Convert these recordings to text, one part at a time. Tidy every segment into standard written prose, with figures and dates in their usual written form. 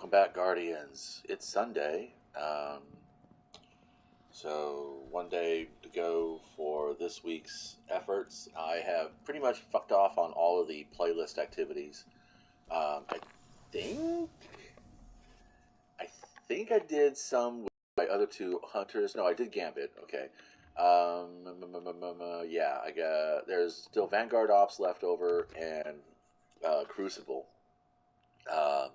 welcome back, Guardians. It's Sunday, so one day to go for this week's efforts. I have pretty much fucked off on all of the playlist activities. I think I think I did some with my other two hunters. No, I did Gambit. Okay. Yeah, I got. There's still Vanguard Ops left over and Crucible. Um,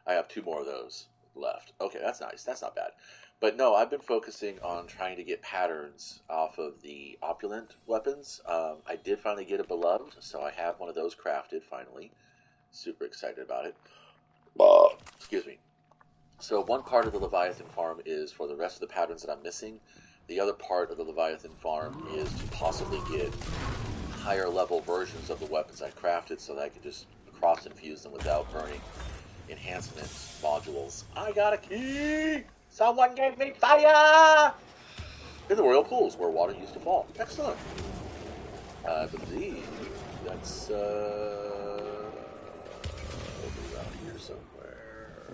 I have two more of those left. Okay, that's nice. That's not bad. But no, I've been focusing on trying to get patterns off of the opulent weapons. I did finally get a beloved, so I have one of those crafted finally. Super excited about it. Excuse me. So one part of the Leviathan farm is for the rest of the patterns that I'm missing. The other part of the Leviathan farm is to possibly get higher level versions of the weapons I crafted so that I can just cross infuse them without burning enhancement modules. I got a key! Someone gave me fire! In the royal pools where water used to fall. Excellent. I believe that's over around here somewhere.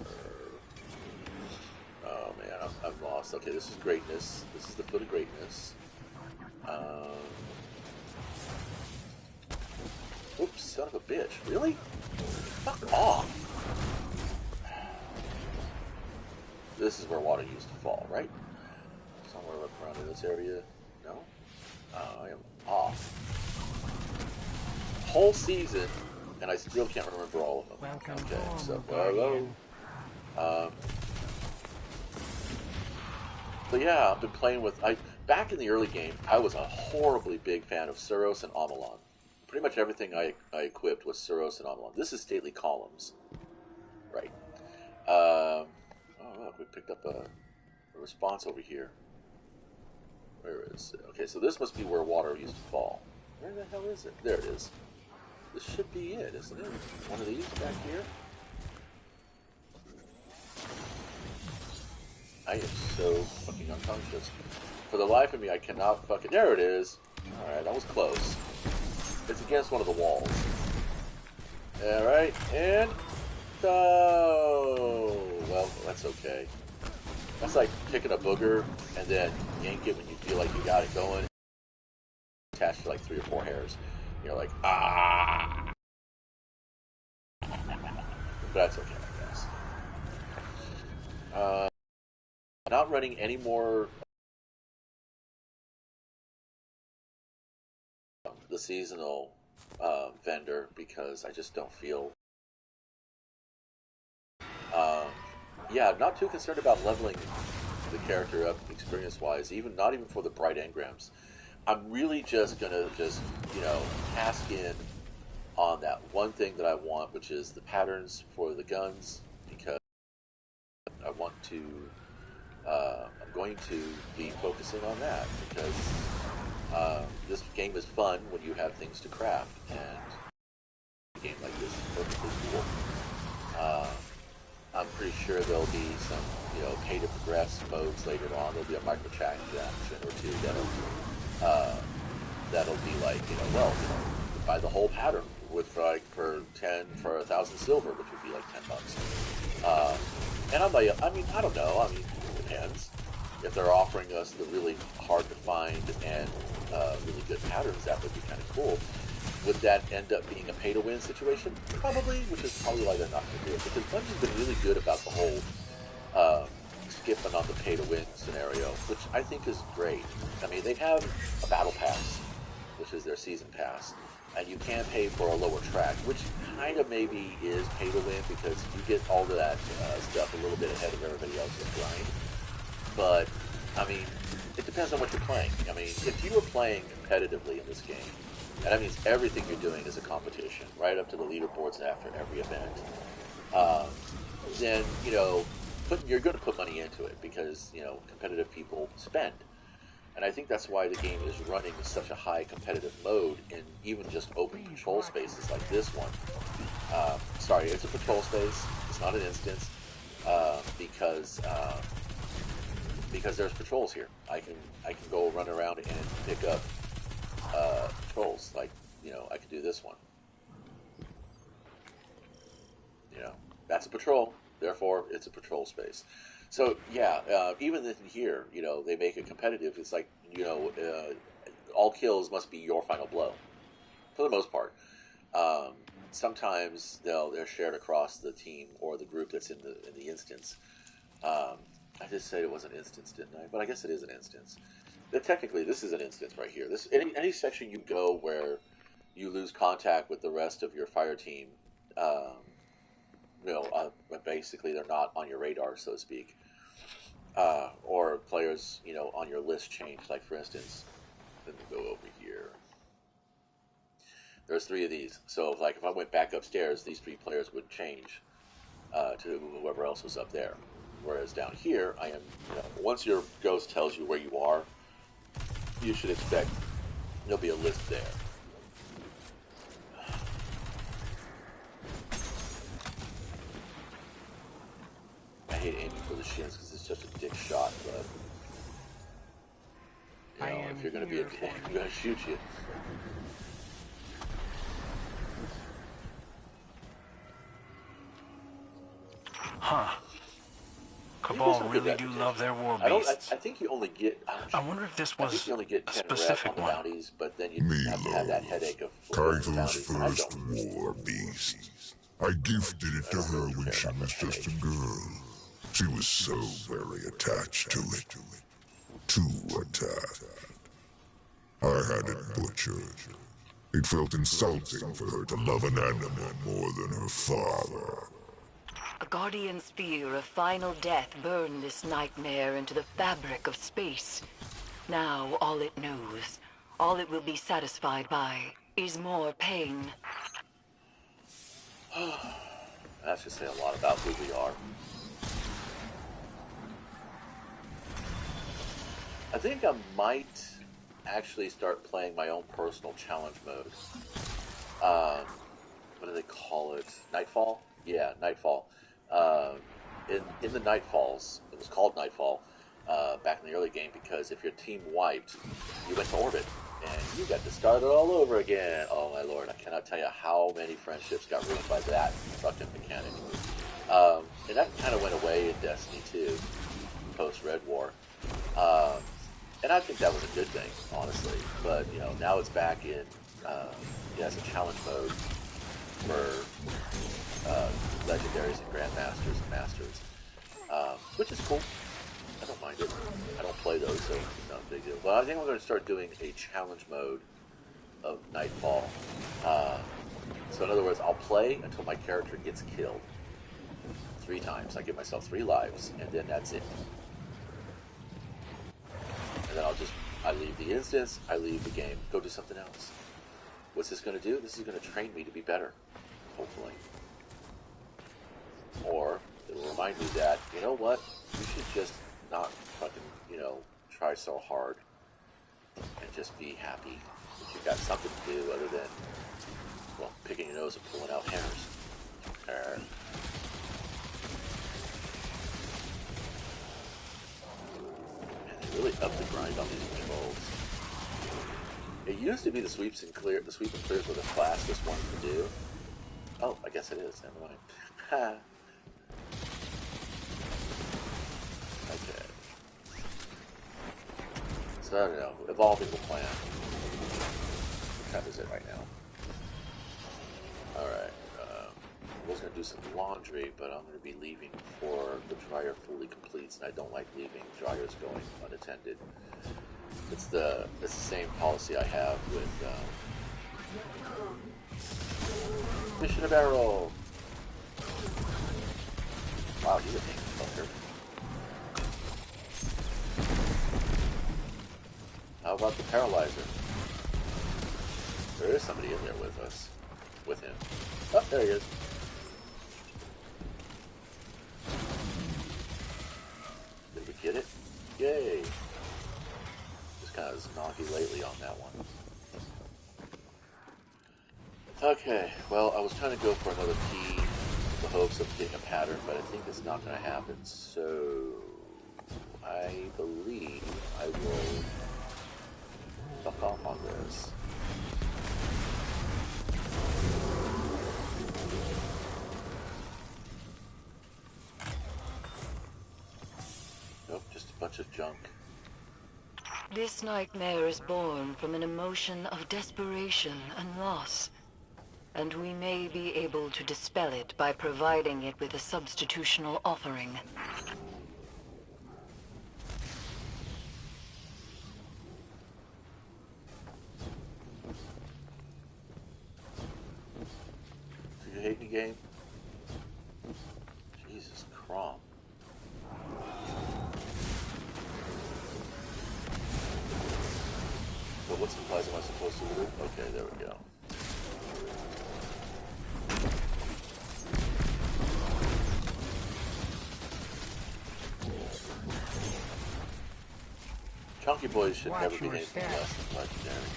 Oh man, I'm lost. Okay, this is greatness. This is the foot of greatness. Oops, son of a bitch. Really? Fuck off. This is where water used to fall, right? Somewhere up around in this area. No? I am off. Whole season, and I still can't remember all of them. Welcome okay, home, so Guardian. So yeah, I've been playing with. Back in the early game, I was a horribly big fan of Suros and Amalon. Pretty much everything I equipped was Suros and Amalon. This is Stately Columns, right? Oh look, we picked up a response over here. Where is it? Okay, so this must be where water used to fall. Where the hell is it? There it is. This should be it, isn't it? One of these back here? I am so fucking unconscious. For the life of me, I cannot fucking... There it is! Alright, that was close. It's against one of the walls. Alright, and... Oh! Well, that's okay. That's like picking a booger and then yank it when you feel like you got it going. Attached to like 3 or 4 hairs. You're like, ah! But that's okay, I guess. Not running any more the seasonal vendor because I just don't feel. Yeah, I'm not too concerned about leveling the character up experience-wise, not even for the bright engrams. I'm really just gonna task in on that one thing that I want, which is the patterns for the guns, because I want to. I'm going to be focusing on that because this game is fun when you have things to craft, and a game like this is perfectly cool. I'm pretty sure there'll be some, pay to progress modes later on. There'll be a microtransaction or two that'll be like, buy the whole pattern for 1,000 silver, which would be like $10. And I'm like, I don't know. It depends. If they're offering us the really hard to find and really good patterns, that would be kind of cool. Would that end up being a pay-to-win situation? Probably, which is probably why they're not going to do it. Because Bungie's been really good about the whole skipping on the pay-to-win scenario, which I think is great. They have a battle pass, which is their season pass, and you can pay for a lower track, which kind of maybe is pay-to-win because you get all of that stuff a little bit ahead of everybody else's grind. But, it depends on what you're playing. If you were playing competitively in this game, and that means everything you're doing is a competition, right up to the leaderboards after every event, then, you're going to put money into it because, competitive people spend. And I think that's why the game is running in such a high competitive mode in even just open patrol spaces like this one. Sorry, it's a patrol space. It's not an instance because there's patrols here. I can go run around and pick up patrols. Like, I could do this one. That's a patrol. Therefore, it's a patrol space. So yeah, even in here, they make it competitive. It's like all kills must be your final blow for the most part. Um, Sometimes they're shared across the team or the group that's in the instance. Um, I just said it was an instance, didn't I? But I guess it is an instance. But technically, this is an instance right here. This any section you go where you lose contact with the rest of your fire team. Um, Basically they're not on your radar, so to speak, or players on your list change. Like for instance, let me go over here. There's 3 of these. So like if I went back upstairs, these 3 players would change to whoever else was up there. Whereas down here, I am, once your ghost tells you where you are, you should expect there'll be a list there. I hate aiming for the shins because it's just a dick shot, but if you're going to be a dick, I'm going to shoot you. Huh. Cabal really do love their war beasts. I think you only get. I wonder if this was I think you only get 10 specific rep on the bounties, but then you have to have that headache of Kaito's first war beast. I gifted it to her when she was just a girl. She was so very attached to it. Too attached. I had it butchered. It felt insulting for her to love an animal more than her father. A Guardian's fear of final death burned this nightmare into the fabric of space. Now all it knows, all it will be satisfied by, is more pain. That should say a lot about who we are. I think I might actually start playing my own personal challenge mode. What do they call it? Nightfall? Yeah, Nightfall. In the Nightfalls, it was called Nightfall back in the early game because if your team wiped, you went to orbit and you got to start it all over again. Oh my lord, I cannot tell you how many friendships got ruined by that fucking mechanic. And that kind of went away in Destiny 2, post Red War. And I think that was a good thing, honestly. But, now it's back in, as a challenge mode for legendaries and grandmasters and masters, which is cool. I don't mind it. I don't play those, so it's not a big deal. But I think I'm going to start doing a challenge mode of Nightfall. So in other words, I'll play until my character gets killed 3 times. I give myself 3 lives, and then that's it. And then I leave the instance, I leave the game, go do something else. What's this going to do? This is going to train me to be better, hopefully. Or it will remind me that, you know what, you should just not fucking, try so hard and just be happy that you got something to do other than, picking your nose and pulling out hairs. Really up the grind on these controls. It used to be the sweeps and clears were the fastest one to do. Oh, I guess it is. Never mind. Ha. Okay. So I don't know. Evolving the plan. What time is it right now? All right. I was going to do some laundry, but I'm going to be leaving before the dryer fully completes, and I don't like leaving dryers going unattended. It's the same policy I have with fish in a barrel. Wow, he's a pink fucker. How about the paralyzer? There is somebody in there with us. With him. Oh, there he is. Did we get it? Yay! Just kind of snoggy lately on that one. Okay, well, I was trying to go for another key in the hopes of getting a pattern, but I think it's not going to happen, so I believe I will fuck off on this. of junk. This nightmare is born from an emotion of desperation and loss. And we may be able to dispel it by providing it with a substitutional offering. Do you hate me, game? Jesus Christ. So what supplies am I supposed to do? Okay, there we go. Chunky boys should never be anything less than legendary.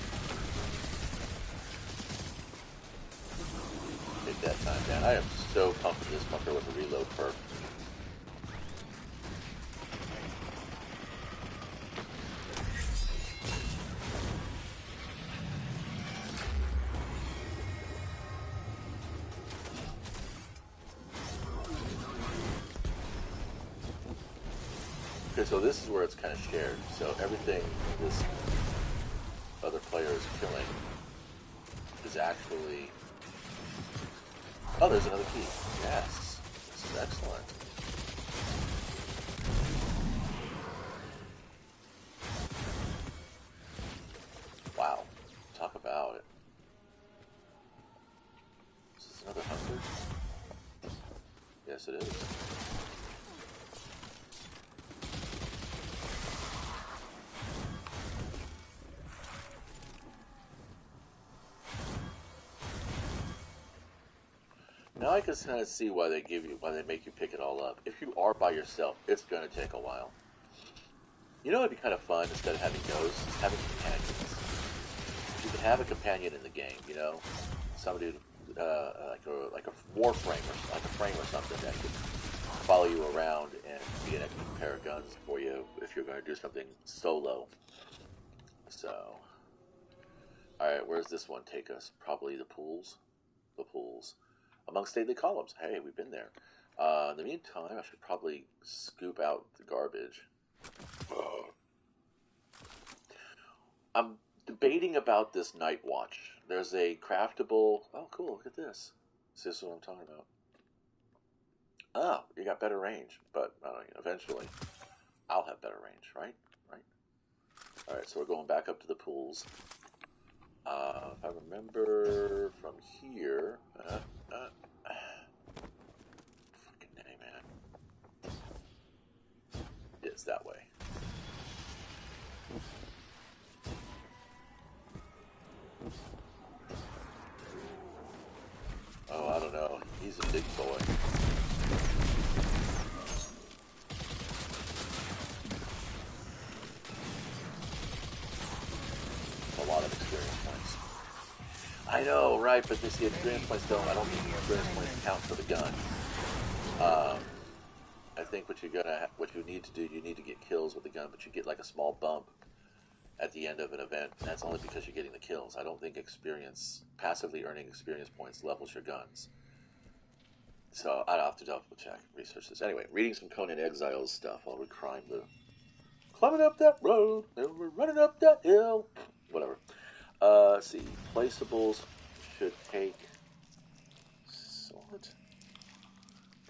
Take that time down. I am so pumped with this fucker with the reload perk. Okay, so this is where it's kind of shared. So everything this other player is killing is actually... Oh, there's another key. Yes. This is excellent. Wow. Talk about it. Is this another hunter? Yes, it is. Now I can kind of see why they make you pick it all up. If you are by yourself, it's going to take a while. You know, it'd be kind of fun instead of having ghosts, having companions. You can have a companion in the game, you know, somebody like a warframe or like a frame or something that can follow you around and be an extra pair of guns for you if you're going to do something solo. So, all right, where's this one take us? Probably the pools. The pools. Among stately columns. Hey, we've been there. In the meantime, I should probably scoop out the garbage. I'm debating about this Night Watch. There's a craftable... Oh, cool, look at this. This is what I'm talking about. Oh, you got better range. But eventually, I'll have better range, right? Right? Alright, so we're going back up to the pools. If I remember from here... Fucking nay, man. It's that way. Oh, I don't know. He's a big boy. A lot of experience points. I know, right? But the experience points don't. I don't think the experience points count for the gun. I think what you need to do, you need to get kills with the gun, but you get like a small bump at the end of an event. And that's only because you're getting the kills. I don't think passively earning experience points levels your guns. So I'd have to double check, research this. Anyway, reading some Conan Exiles stuff while we climbing up that road, and we're running up that hill. Whatever. Let's see. Placeables should take what?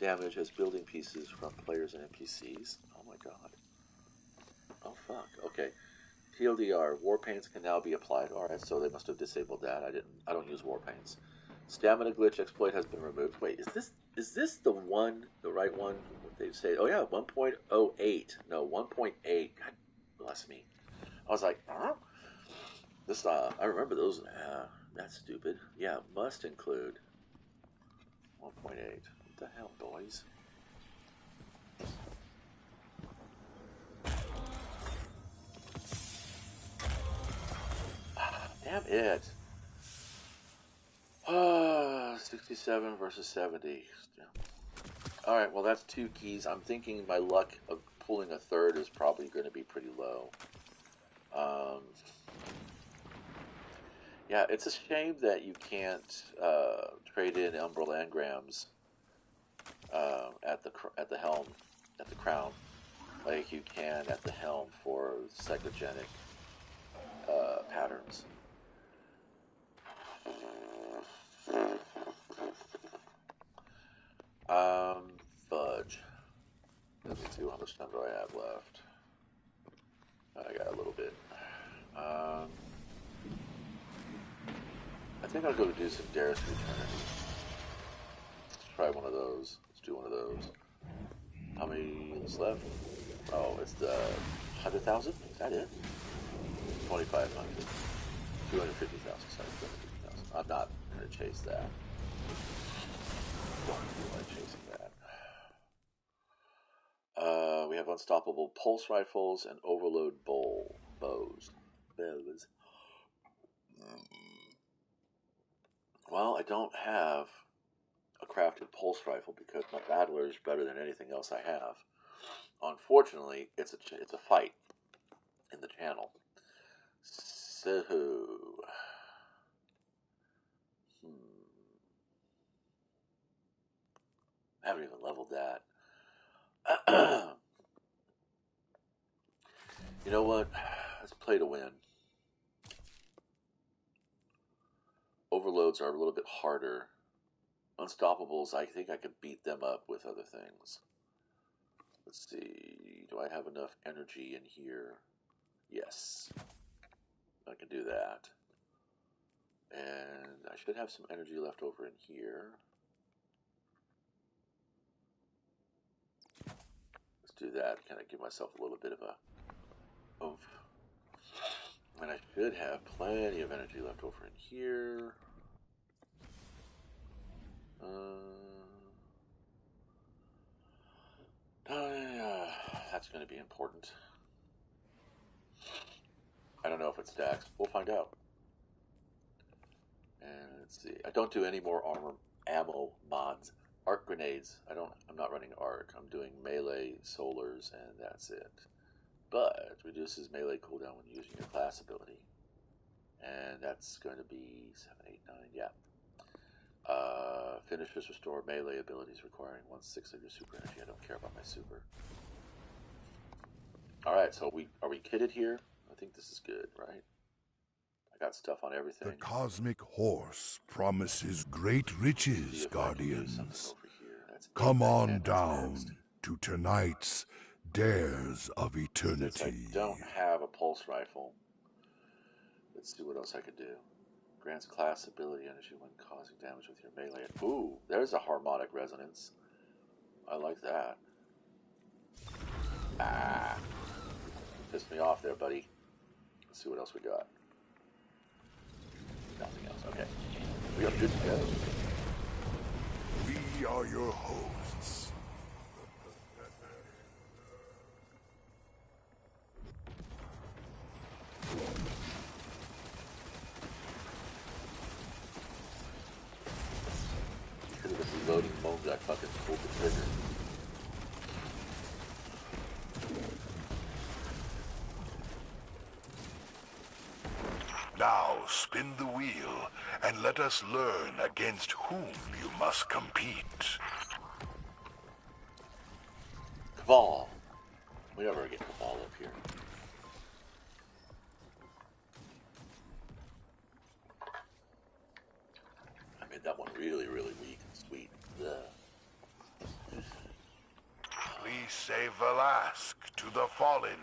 Damage as building pieces from players and NPCs. Oh my god. Oh fuck. Okay. TLDR. War paints can now be applied. Alright, so they must have disabled that. I don't use war paints. Stamina glitch exploit has been removed. Wait, is this the right one? What they say? Oh yeah, 1.08. No, 1.8. God bless me. I was like, huh? This I remember those. That's stupid. Yeah, must include 1.8. What the hell, boys? Damn it. 67 versus 70. Alright, well that's 2 keys. I'm thinking my luck of pulling a third is probably going to be pretty low. Yeah, it's a shame that you can't trade in Umbral Engrams at the helm, at the crown. like you can at the helm for psychogenic patterns. Fudge. Let me see, how much time do I have left? I got a little bit. I think I'll go do some Dares to Eternity. Let's try one of those. Let's do one of those. How many is left? Oh, it's the 100,000? Is that it? 2,500. 250,000, sorry, 250,000. I'm not going to chase that. Don't feel like chasing that. We have unstoppable pulse rifles and overload bows. Well, I don't have a crafted pulse rifle because my battler is better than anything else I have. Unfortunately, it's a fight in the channel. So, I haven't even leveled that. You know what? Let's play to win. Overloads are a little bit harder. Unstoppables, I think I could beat them up with other things. Let's see. Do I have enough energy in here? Yes. I can do that. And I should have some energy left over in here. Let's do that. Kind of give myself a little bit of a oomph. And I should have plenty of energy left over in here. That's going to be important. I don't know if it stacks. We'll find out. And let's see. I don't do any more ammo mods. Arc grenades. I'm not running arc. I'm doing melee solars, and that's it. But reduces melee cooldown when using your class ability. And that's going to be 7, 8, 9, yeah. Finishes restore melee abilities requiring 1/6 of your super energy. I don't care about my super. Alright, so are we kitted here? I think this is good, right? I got stuff on everything. The cosmic horse promises great riches, Guardians. Come on down to tonight's Dares of Eternity. Since I don't have a pulse rifle, let's see what else I could do. Grants class ability energy when causing damage with your melee. Ooh, there's a harmonic resonance. I like that. Ah. Pissed me off there, buddy. Let's see what else we got. Nothing else. Okay. We are good to go. We are your hosts. Because of the reloading mode, I fucking pulled the trigger. Now spin the wheel and let us learn against whom you must compete. Cabal. We never get Cabal up here. I made that one really, really weak and sweet. Ugh. Please say Velasque to the fallen.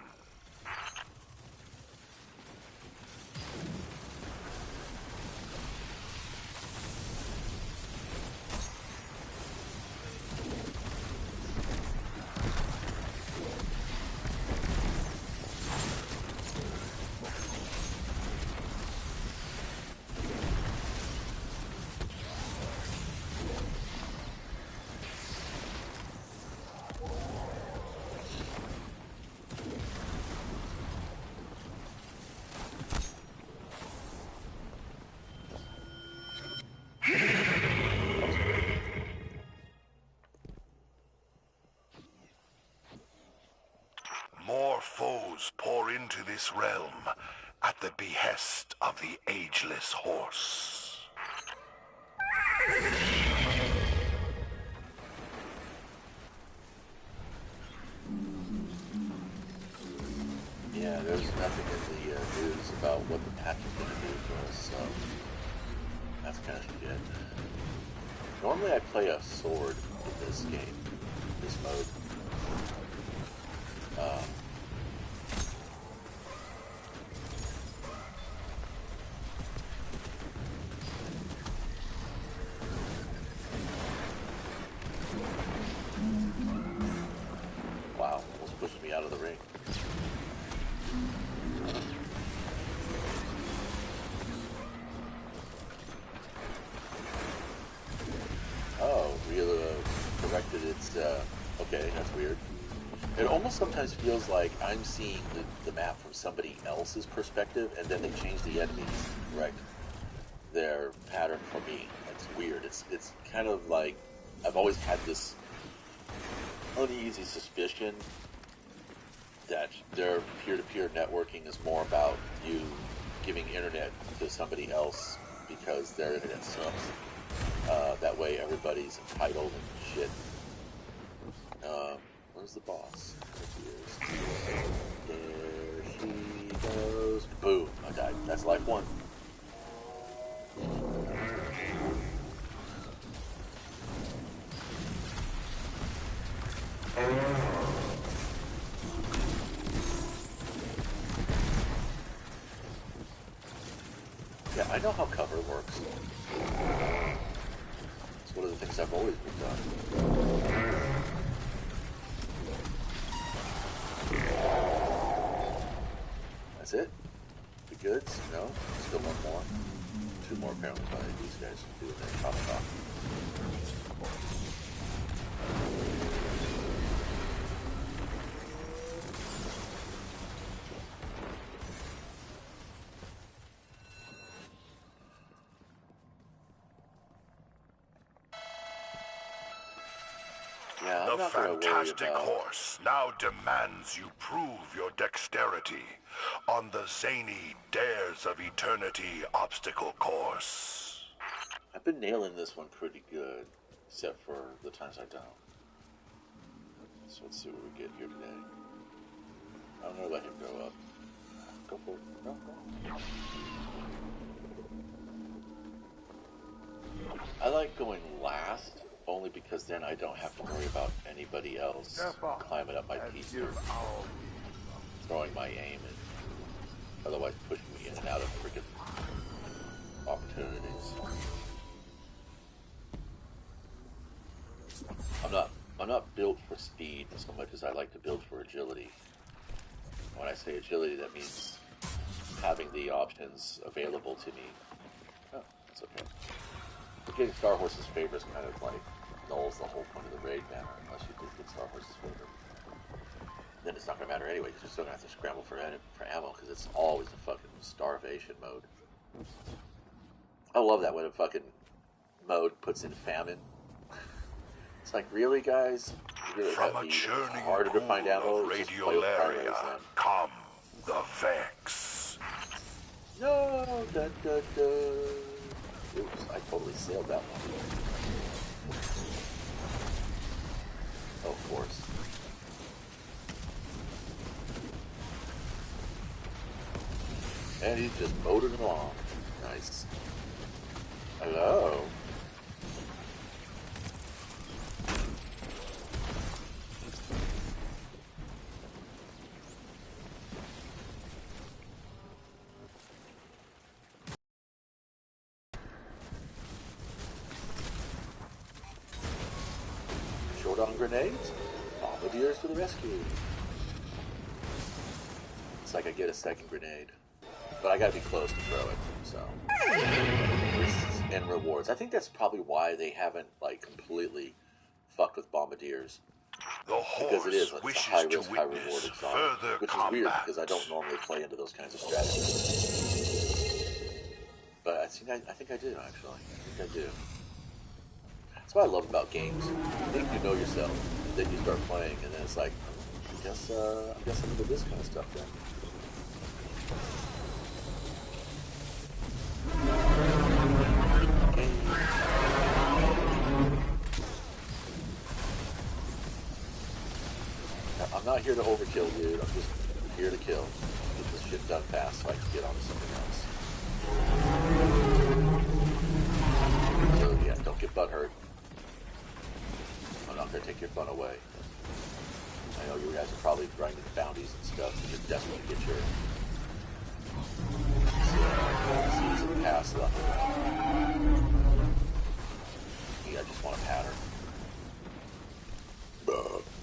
More foes pour into this realm at the behest of the ageless horse. there's nothing in the news about what the patch is going to do for us, so that's kind of shit. Normally I play a sword in this game, this mode. Wow, almost pushed me out of the ring. Oh, corrected its, okay, that's weird. It almost sometimes feels like I'm seeing the map from somebody else's perspective, and then they change the enemies to correct their pattern for me. It's weird. It's kind of like, I've always had this uneasy suspicion that their peer-to-peer networking is more about you giving internet to somebody else because their internet sucks. That way everybody's entitled and shit. Where's the boss? There she goes. Boom, I died. That's life one. Yeah, I know how cover works. It's one of the things I've always been done. That's it? The goods? No? Still one more? Two more apparently by these guys doing their top top. Yeah, The fantastic horse now demands you prove your dexterity on the zany Dares of Eternity obstacle course. I've been nailing this one pretty good, except for the times I don't. So let's see what we get here today. I'm gonna let him go up. Go for it. No, go. I like going last, only because then I don't have to worry about anybody else climbing up my piece and throwing my aim and otherwise pushing me in and out of freaking opportunities. I'm not built for speed so much as I like to build for agility. When I say agility, that means having the options available to me. Oh, that's okay. But getting Star Horse's favor is kind of like nulls the whole point of the raid banner unless you do get Star Horse's favor. Then it's not going to matter anyway because you're still going to have to scramble for ammo because it's always a fucking starvation mode. I love that when a fucking mode puts in famine. It's like, really, guys? You really From have a to churning be harder to find ammo? of Just play with Radiolaria Carlos, come the Vex. No, dun, dun, dun. Oops, I totally sailed that one. Oh, of course. And he's just motoring along. Nice. Hello. Short on grenades? Bombardiers to the rescue. It's like I get a second grenade. But I gotta be close to throw it, so. And rewards. I think that's probably why they haven't, like, completely fucked with bombardiers. The Because it is, horse it's a wishes high to risk, high reward witness exotic. further Which is combat. weird because I don't normally play into those kinds of strategies. But I think I do, actually. I think I do. That's what I love about games. You think you know yourself, and then you start playing, and then it's like, I guess I'm into this kind of stuff then. Okay. I'm not here to overkill, dude. I'm just here to kill. Get this shit done fast so I can get on to something else. So yeah, don't get butthurt. I'm not gonna take your fun away. I know you guys are probably grinding bounties and stuff, and you're desperate to get your season pass left around. Yeah, I just want a pattern.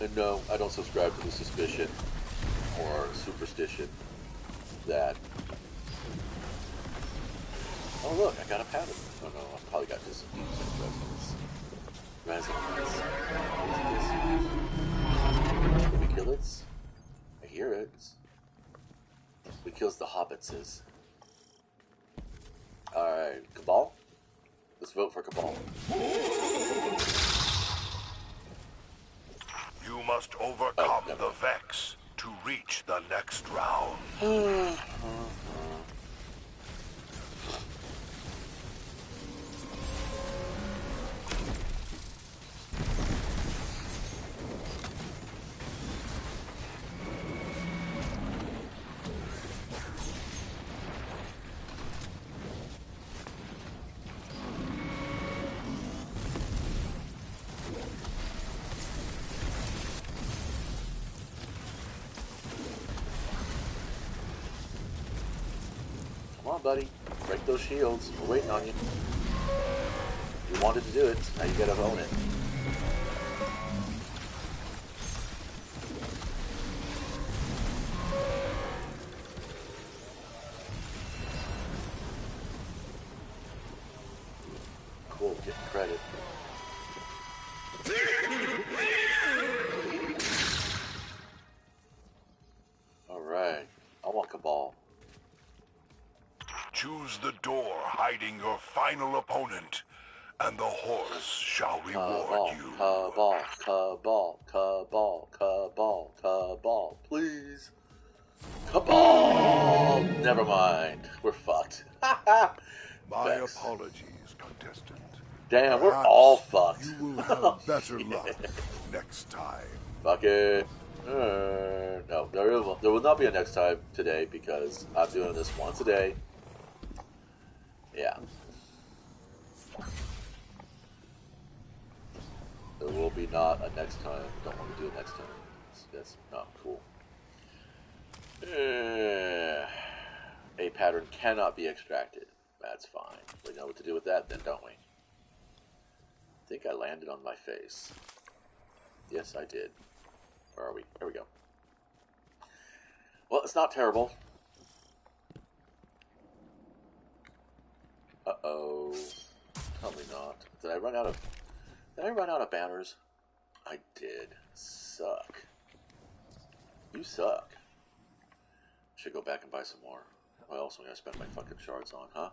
And no, I don't subscribe to the suspicion or superstition that, oh look, I got a pattern. Oh no, I probably got disobedience resonance. Did we kill it? I hear it. We kills the hobbitses. Alright, Cabal? Let's vote for Cabal. You must overcome the Vex to reach the next round. Come on, buddy. Break those shields. We're waiting on you. You wanted to do it. Now you gotta own it. Cool. Getting credit. Alright. I want Cabal. Choose the door hiding your final opponent, and the horse shall reward you. Cabal, Cabal, Cabal, Cabal, Cabal, please. Cabal! Never mind. We're fucked. My Vex. apologies, contestant. Damn, we're Perhaps all fucked. You will have better luck next time. Fuck it. No, there will not be a next time today because I'm doing this once a day. Yeah. There will be not a next time. Don't want to do it next time. That's not cool. A pattern cannot be extracted. That's fine. We know what to do with that then, don't we? I think I landed on my face. Yes, I did. Where are we? There we go. Well, it's not terrible. Uh-oh. Tell me not. Did I run out of banners? I did. Suck. You suck. Should go back and buy some more. What else am I gonna spend my fucking shards on, huh?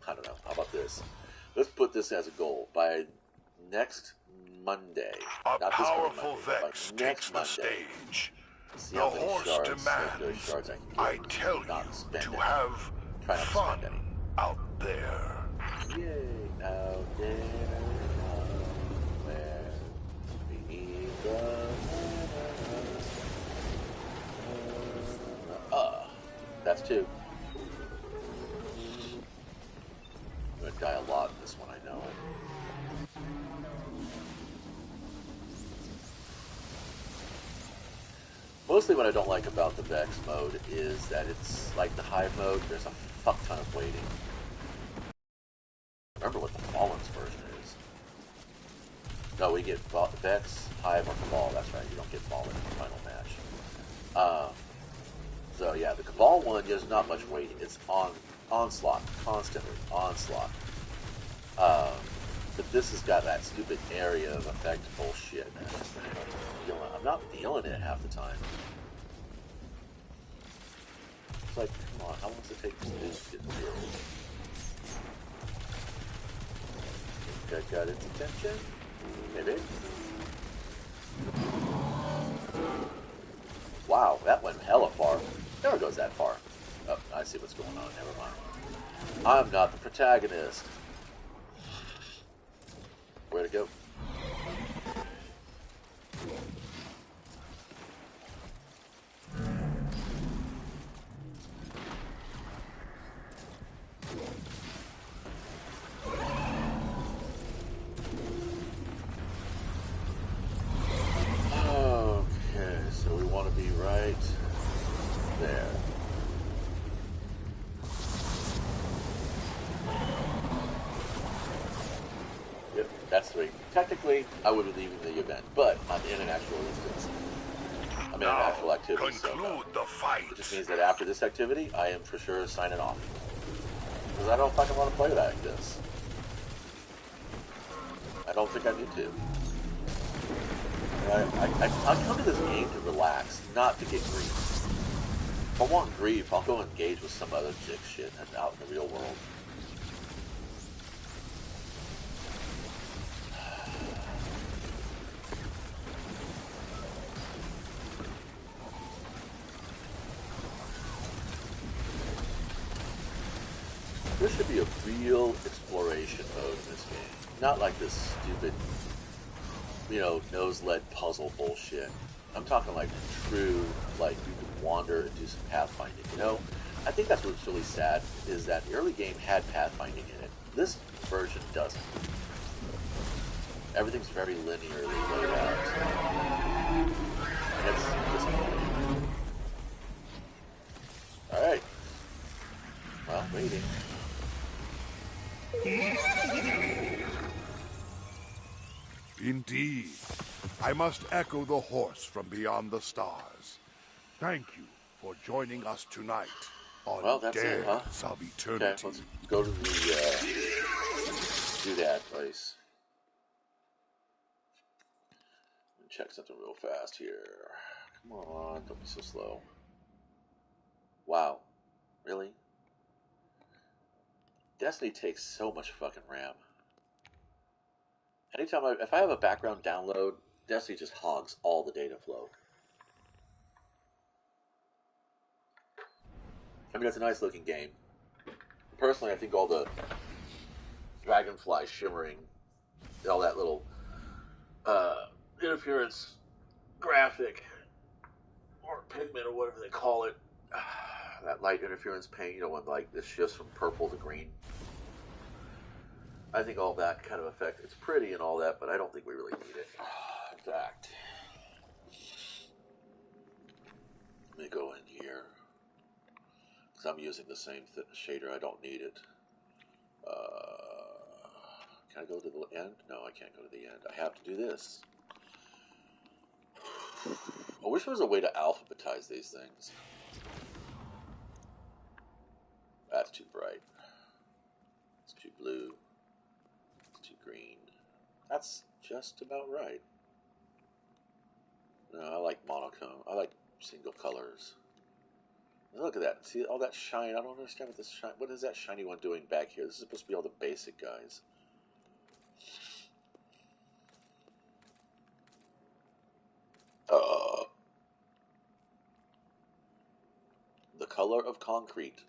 I don't know. How about this? Let's put this as a goal. By next Monday. A not this coming powerful Monday, but Vex by next takes the Monday. stage. See The how many horse shards, demands, shards I can get. tell Not you, spend to any. have Try not to fun spend any. out there. Yay! Out there, beneath the that's two. I'm gonna die a lot in this one, I know. Mostly what I don't like about the Vex mode is that it's like the Hive mode, there's a fuck ton of waiting. Remember what the Fallen's version is. No, we get Vex, Hive, or Cabal. That's right, you don't get Fallen in the final match. So yeah, the Cabal one, there's not much waiting. It's onslaught, constantly onslaught. But this has got that stupid area of effect bullshit. I'm not feeling it half the time. It's like, come on, how long does it take to get through? That got its attention? Maybe? Wow, that went hella far. Never goes that far. Oh, I see what's going on. Never mind. I'm not the protagonist. Where to go? right there. Yep, that's 3. Technically, I would be leaving the event, but I'm in an actual instance. I'm in an actual activity, so no. The fight. It just means that after this activity, I am for sure signing off. Because I don't fucking want to play like this. I don't think I need to. I come to this game to relax, not to get grief. If I want grief, I'll go engage with some other dick shit that's out in the real world. There should be a real exploration mode in this game. Not like this stupid, you know, nose-led puzzle bullshit. I'm talking like true, like you can wander and do some pathfinding, you know? I think that's what's really sad, is that the early game had pathfinding in it. This version doesn't. Everything's very linearly laid out. And it's disappointing. Alright. Well, waiting. Indeed. I must echo the horse from beyond the stars. Thank you for joining us tonight on Dares of Eternity. Okay, let's go to the doodad place. Let me check something real fast here. Come on, don't be so slow. Wow. Really? Destiny takes so much fucking RAM. Anytime if I have a background download, Destiny just hogs all the data flow. I mean, it's a nice looking game. Personally, I think all the dragonfly shimmering, all that little interference graphic or pigment or whatever they call it, that light interference paint, you know, when like this shifts from purple to green. I think all that kind of effect, it's pretty and all that, but I don't think we really need it. In fact, let me go in here, because I'm using the same shader. I don't need it. Can I go to the end? No, I can't go to the end. I have to do this. I wish there was a way to alphabetize these things. That's too bright. It's too blue. It's too green. That's just about right. No, I like monochrome. I like single colors. And look at that. See all that shine? I don't understand what this shine. What is that shiny one doing back here? This is supposed to be all the basic guys. The color of concrete.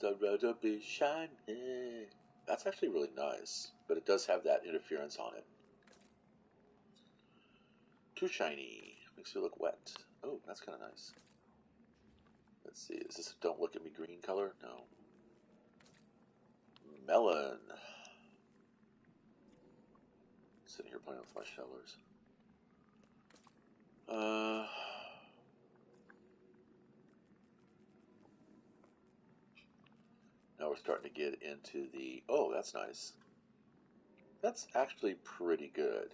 I'd rather be shiny. That's actually really nice, but it does have that interference on it. Too shiny. Makes you look wet. Oh, that's kind of nice. Let's see. Is this a don't look at me green color? No. Melon. Sitting here playing with my shellers. Now we're starting to get into the... Oh, that's nice. That's actually pretty good.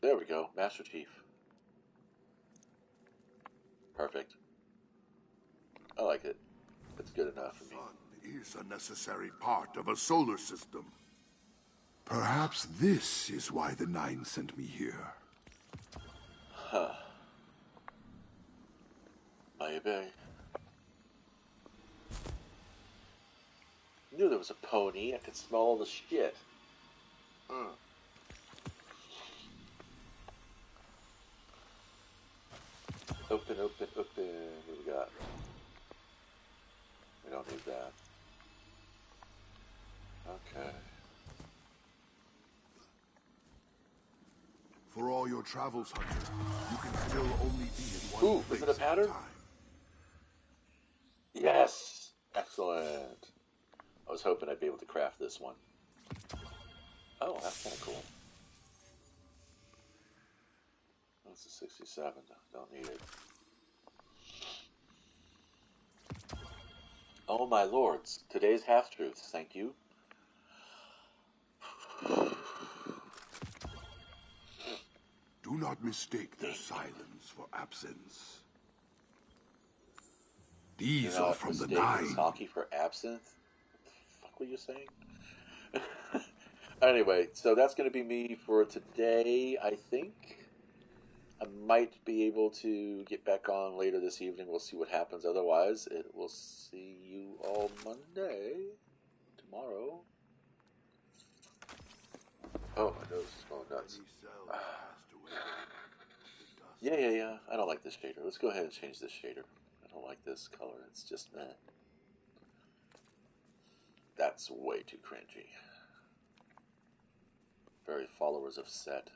There we go. Master Chief. Perfect. I like it. It's good enough for me. The sun is a necessary part of a solar system. Perhaps this is why the Nine sent me here. Huh. Maybe. Knew there was a pony. I could smell all the shit. Open, open, open. What do we got? We don't need that. Okay. For all your travels, Hunter, you can still only be in one place is it a pattern? at a time. Yes! Excellent. I was hoping I'd be able to craft this one. Oh, that's kind of cool. That's a 67. Don't need it. Oh my lords. Today's half-truths. Thank you. Do not mistake their silence for absence. These are from the Nine. Saki for absinthe? What the fuck were you saying? Anyway, so that's going to be me for today, I think. I might be able to get back on later this evening. We'll see what happens. Otherwise, we'll see you all Monday. Tomorrow. Oh, my nose is going nuts. Yeah. I don't like this shader. Let's go ahead and change this shader. I don't like this color. It's just meh. That's way too cringy. Very followers of set.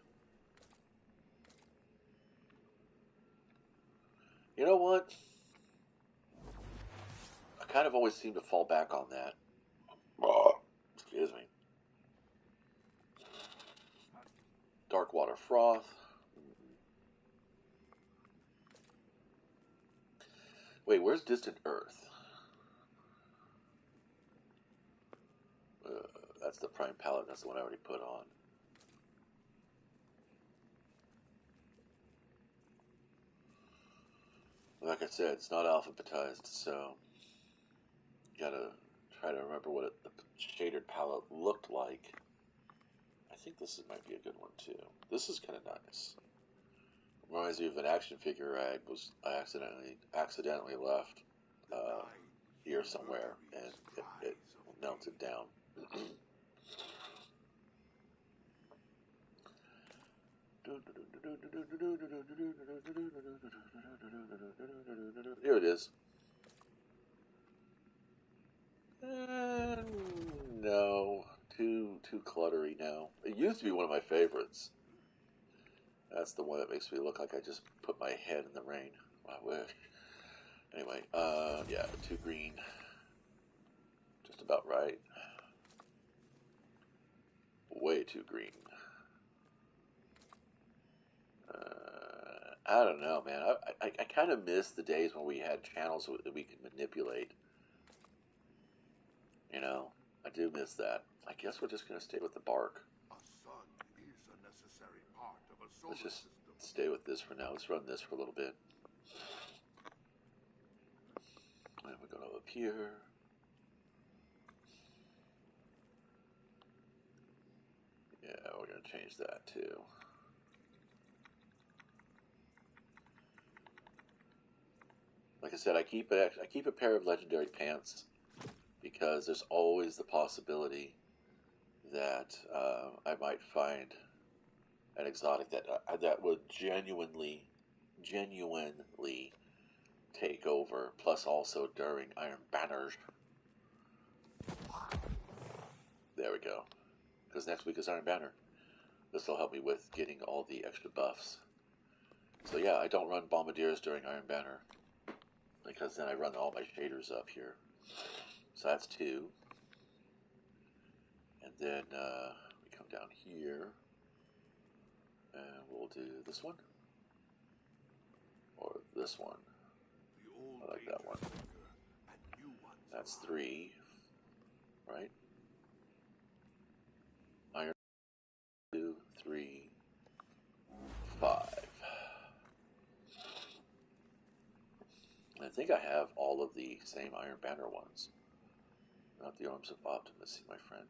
You know what? I kind of always seem to fall back on that. Excuse me. Darkwater Froth. Wait, where's Distant Earth? That's the Prime Palette. That's the one I already put on. Like I said, it's not alphabetized, so gotta try to remember what the shaded palette looked like. I think this might be a good one too. This is kind of nice. Reminds me of an action figure I accidentally left here somewhere, and it melted down. Here it is. No, too cluttery now. It used to be one of my favorites. That's the one that makes me look like I just put my head in the rain. I wish. Anyway, yeah, too green. Just about right. Way too green. I don't know, man. I kind of miss the days when we had channels that we could manipulate. You know, I do miss that. I guess we're just going to stay with the bark. Let's just stay with this for now. Let's run this for a little bit. And we're going to up here. Yeah, we're going to change that too. Like I said, I keep a pair of legendary pants because there's always the possibility that I might find an exotic that would genuinely take over. Plus, also during Iron Banners. There we go. Because next week is Iron Banner. This will help me with getting all the extra buffs. So yeah, I don't run Bombardiers during Iron Banner, because then I run all my shaders up here. So that's 2. And then we come down here, and we'll do this one, or this one. I like that one. That's 3, right? Iron 2, 3, 5. I think I have all of the same Iron Banner ones. Not the Arms of Optimus, my friend.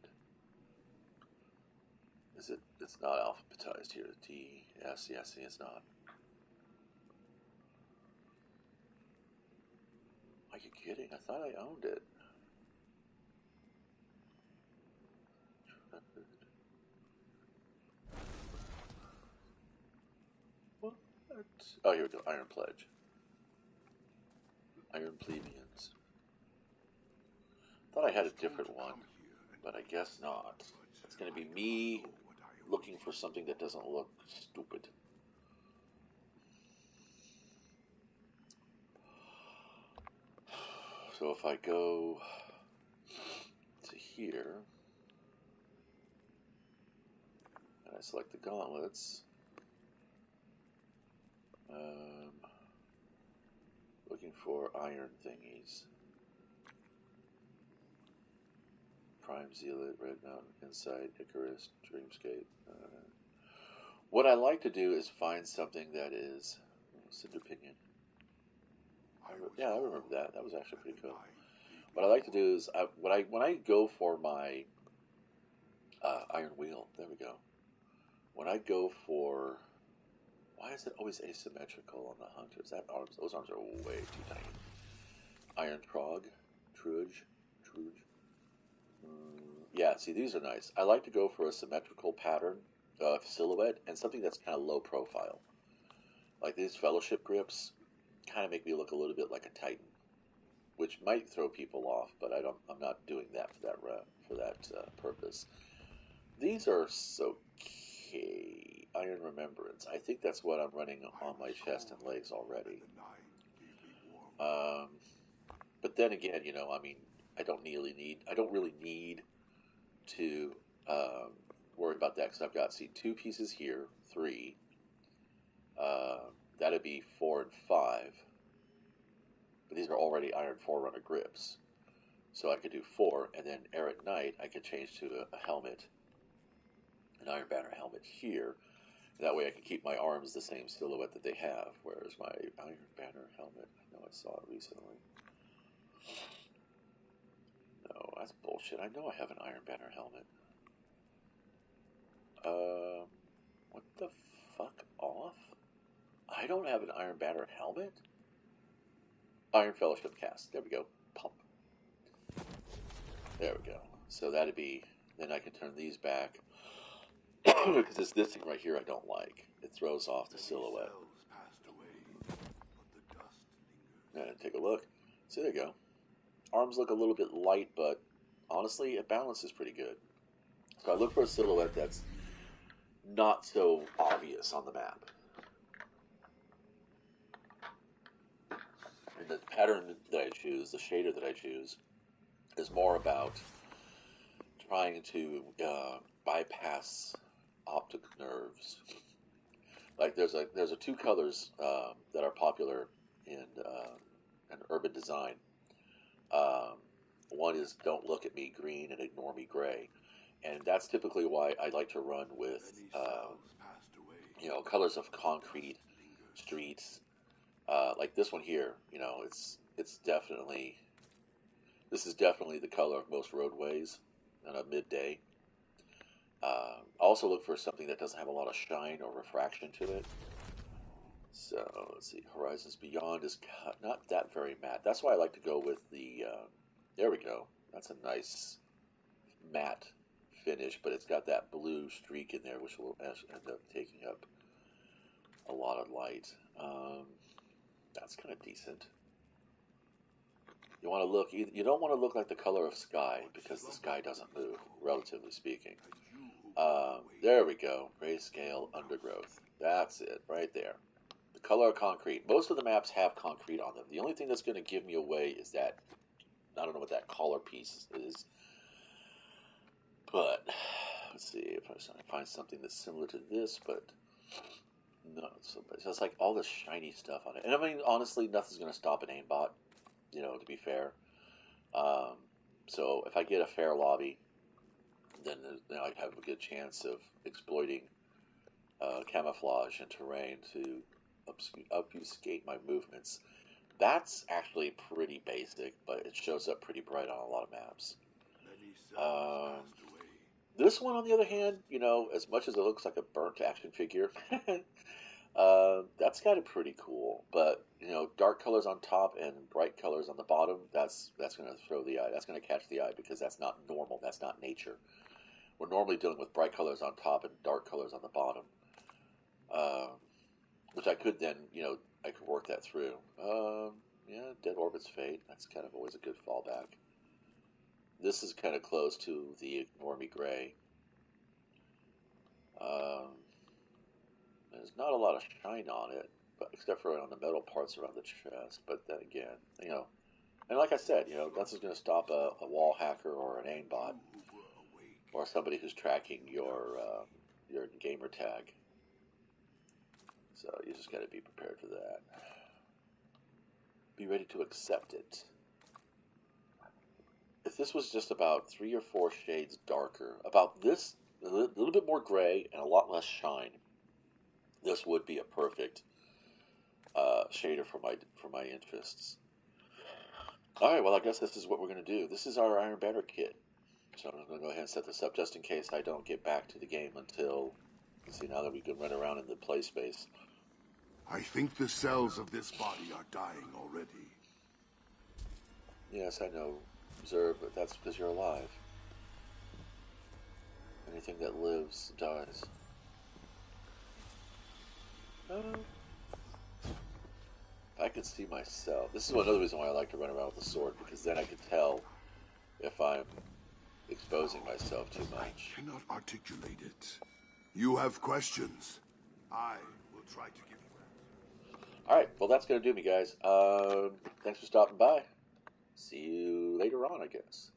Is it? It's not alphabetized here. D, S, yes, it's not. Are you kidding? I thought I owned it. What? Oh, here we go. Iron Pledge. Iron Plebeians. Thought I had a different one, but I guess not. It's going to be me looking for something that doesn't look stupid. So if I go here, and I select the gauntlets, looking for iron thingies. Prime Zealot, Red Mountain, Insight, Icarus, Dreamscape. What I like to do is find something that is Cinder Pinion. Yeah, I remember that. That was actually pretty cool. What I like to do is when I go for my Iron Wheel. There we go. When I go for, why is it always asymmetrical on the hunters? Those arms are way too tiny. Iron Trog, Truge. Yeah, see, these are nice. I like to go for a symmetrical pattern silhouette and something that's kind of low profile. Like these Fellowship grips kind of make me look a little bit like a Titan, which might throw people off, but I'm not doing that for that purpose. These are okay. Iron Remembrance. I think that's what I'm running on my chest and legs already. But then again, I mean, I don't really need to worry about that because I've got, see, 2 pieces here, 3. That'd be 4 and 5. But these are already Iron Forerunner grips. So I could do 4, and then Errant Knight, I could change to a helmet, an Iron Banner helmet here. That way I can keep my arms the same silhouette that they have. Whereas my Iron Banner helmet, I know I saw it recently. No, that's bullshit. I know I have an Iron Banner helmet. What the fuck off? I don't have an Iron Banner helmet? Iron Fellowship cast. There we go. Pump. There we go. So that'd be, then I can turn these back. Because it's this thing right here I don't like. It throws off the silhouette. And take a look. See, there you go. Arms look a little bit light, but honestly, it balances pretty good. So I look for a silhouette that's not so obvious on the map. And the pattern that I choose, the shader that I choose, is more about trying to bypass optic nerves. Like there's a 2 colors that are popular in urban design. One is "Don't look at me" green and "Ignore me" gray, and that's typically why I like to run with colors of concrete streets. Like this one here, it's definitely, this is definitely the color of most roadways on a midday. I also look for something that doesn't have a lot of shine or refraction to it. So let's see, Horizons Beyond is not that very matte. That's why I like to go with the, there we go. That's a nice matte finish, but it's got that blue streak in there, which will end up taking up a lot of light. That's kind of decent. You want to look, you don't want to look like the color of sky, because the sky doesn't move, relatively speaking. There we go. Grayscale Undergrowth. That's it, right there. The color of concrete. Most of the maps have concrete on them. The only thing that's going to give me away is that, I don't know what that collar piece is, but let's see if I find something that's similar to this, but no, it's just like all this shiny stuff on it. And I mean, honestly, nothing's going to stop an aimbot, to be fair. So if I get a fair lobby, then I have a good chance of exploiting camouflage and terrain to obfuscate my movements. That's actually pretty basic, but it shows up pretty bright on a lot of maps. This one, on the other hand, as much as it looks like a burnt action figure, that's kind of pretty cool. But dark colors on top and bright colors on the bottom, that's going to throw the eye. That's going to catch the eye because that's not normal. That's not nature. We're normally dealing with bright colors on top and dark colors on the bottom, which I could then, I could work that through. Yeah, Dead Orbit's Fate. That's kind of always a good fallback. This is kind of close to the Ignore Me Gray. There's not a lot of shine on it, but except for on the metal parts around the chest. But then again, And like I said, you know, nothing's going to stop a wall hacker or an aimbot or somebody who's tracking your gamer tag. So you just got to be prepared for that. Be ready to accept it. If this was just about 3 or 4 shades darker, about this, a little bit more gray and a lot less shine, this would be a perfect shader for my interests. All right, well, I guess this is what we're going to do. This is our Iron Banner kit. So I'm going to go ahead and set this up just in case I don't get back to the game until, see, now that we can run around in the play space. I think the cells of this body are dying already. Yes, I know, Zerg, but that's because you're alive. Anything that lives dies. I could see myself. This is another reason why I like to run around with a sword, because then I can tell if I'm exposing myself too much. I cannot articulate it. You have questions. I will try to give you answers. Alright, well that's going to do me, guys. Thanks for stopping by. See you later on, I guess.